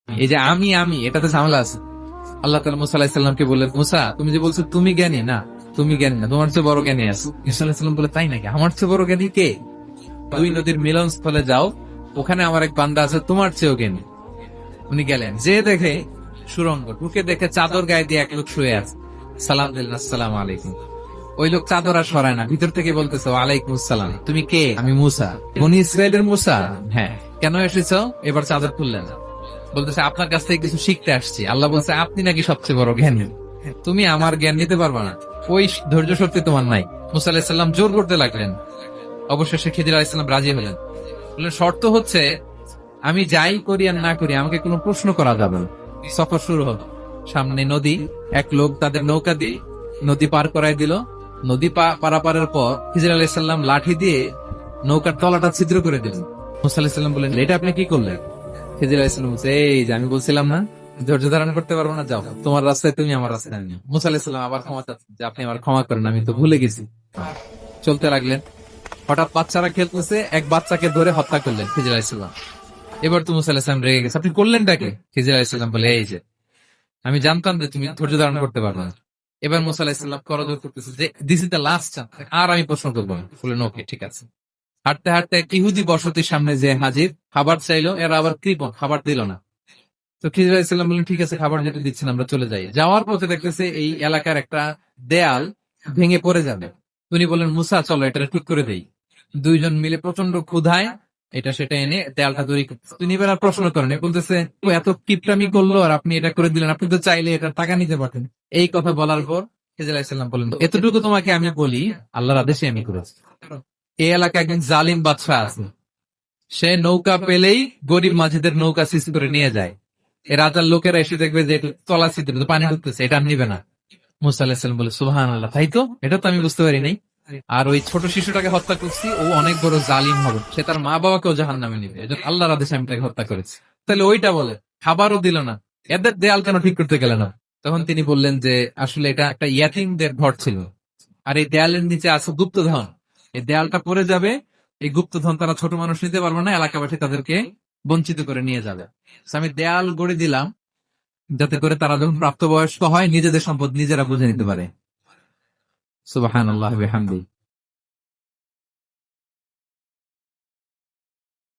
এই যে আমি এটাতে ঝামেলা আছে। আল্লাহ তাআলা মুসা আলাইহিস সালামকে বললেন, মুসা তুমি যে বলছো তুমি জ্ঞানী না, তুমি জ্ঞানী না, তোমার চেয়ে বড় জ্ঞানী আছে। মুসা আলাইহিস সালাম বলে, তাই নাকি? আমার চেয়ে বড় জ্ঞানী কে? দুই নদীর মিলনস্থলে যাও, ওখানে আমার এক বান্দা আছে তোমার চেয়েও জ্ঞানী। উনি গেলেন, যে দেখে সুরঙ্গ, ঢুকে দেখে চাদর গায়ে দিয়ে এক লোক শুয়ে আছে। সালাম দিলেন, আসসালামু আলাইকুম। ওই লোক চাদর আর সরায় না, ভিতর থেকে বলতেছে, ওয়ালাইকুম আসসালাম। তুমি কে? আমি মুসা। বনি ইসরায়েলের মুসা? হ্যাঁ। কেন এসেছো? এবার চাদর খুললেন, বলতেছে আপনার কাছ থেকে কিছু শিখতে আসছি। আল্লাহ বলছে, আপনি নাকি সবচেয়ে বড় জ্ঞানী, তুমি আমার জ্ঞান নিতে পারবা না, ওই ধৈর্য শক্তি তোমার নাই। মুসা আলাইহিস সালাম জোর করতে লাগলেন। অবশেষে খিদির আলাইহিস সালাম রাজি হলেন। বললেন, শর্ত হচ্ছে আমি যাই করি আর না করি আমাকে কোনো প্রশ্ন করা যাবে না। সফর শুরু হলো। সামনে নদী, এক লোক তাদের নৌকা দিয়ে নদী পার করাই দিল। নদী পারাপারের পর খিজির আলাইহিস সালাম লাঠি দিয়ে নৌকার তলাটা ছিদ্র করে দিলেন। মুসা আলাইহিস সালাম বললেন, এটা আপনি কি করলেন? খিজির আলাইহিস সালাম বলছে, এই যে আমি বলছিলাম না ধৈর্য ধারণ করতে পারবো না, যাও তোমার রাস্তায় তুমি, আমার রাস্তায় আমি। মুসা আলাইহিস সালাম আবার ক্ষমা চাচ্ছেন যে আপনি আমার ক্ষমা করেন, আমি তো ভুলে গেছি। চলতে লাগলেন। হঠাৎ বাচ্চারা খেলতেছে, এক বাচ্চাকে ধরে হত্যা করলেন খিজির আলাইহিস সালাম। এবার তো মুসা আলাইহিস সালাম রেগে গেছে, আপনি করলেনটাকে? খিজির আলাইহিস সালাম বলে, এই যে আমি জানতাম যে তুমি ধৈর্য ধারণ করতে পারবে না। এবার মুসা আলাইহিস সালাম করজোর করতেছে যে this is the last chance, আর আমি প্রশ্ন করবো না। বললেন, ওকে ঠিক আছে। হাঁটতে হাঁটতে এক ইহুদি বসতির সামনে যে হাজির, খাবার চাইলো, এরা আবার কৃপণ, খাবার দিল না। তো খিজির আলাইহিস সালাম বললেন, ঠিক আছে, খাবার যেটা দিচ্ছেন আমরা চলে যাই। যাওয়ার পথে দেখতেছে এই এলাকার একটা দেয়াল ভেঙে পড়ে যাবে। উনি বললেন, মুসা চলো এটা ঠিক করে দেই। দুইজন মিলে প্রচন্ড ক্ষুধায় এটা সেটা এনে দেয়ালটা তৈরি করতেছে। তিনি এবার আর প্রশ্ন করেন, বলতেছে, ও এত কিপটামি করলো আর আপনি এটা করে দিলেন, আপনি তো চাইলে এটা টাকা নিতে পারতেন। এই কথা বলার পর খিজির আলাইহিস সালাম বললেন, এতটুকু তোমাকে আমি বলি, আল্লাহর আদেশে আমি করেছি। এই এলাকায় একজন জালিম বাদশাহ আছে, সে নৌকা পেলেই গরিব মাঝিদের নৌকা সিজ করে নিয়ে যায়। এই রাজার লোকেরা এসে দেখবে যে এটা তলা ছিদ্র, পানি ঢুকতেছে, এটা নিবে না। মুসা আলাইহিস সালাম বলে, সুবহানাল্লাহ, তাই তো, এটা তো আমি বুঝতে পারি নাই। আর ওই ছোট শিশুটাকে হত্যা করছি, ও অনেক বড় জালিম হবে, সে তার মা বাবাকেও জাহান্নামে নিবে, এজন্য আল্লাহর আদেশে আমি তাকে হত্যা করেছি। তাহলে ওইটা বলে, খাবারও দিল না, এদের দেয়াল কেন ঠিক করতে গেল না? তখন তিনি বললেন যে আসলে এটা একটা ইয়াতীমদের ঘর ছিল, আর এই দেয়ালের নিচে আছে গুপ্তধন। এই দেয়ালটা পড়ে যাবে, এই গুপ্তধন তারা ছোট মানুষ নিতে পারবে না, এলাকাবাসী তাদেরকে বঞ্চিত করে নিয়ে যাবে। So আমি দেয়াল গড়ে দিলাম যাতে করে তারা যখন প্রাপ্তবয়স্ক হয় নিজেদের সম্পদ নিজেরা বুঝে নিতে পারে। সুবহানাল্লাহি ওয়া বিহামদিহি।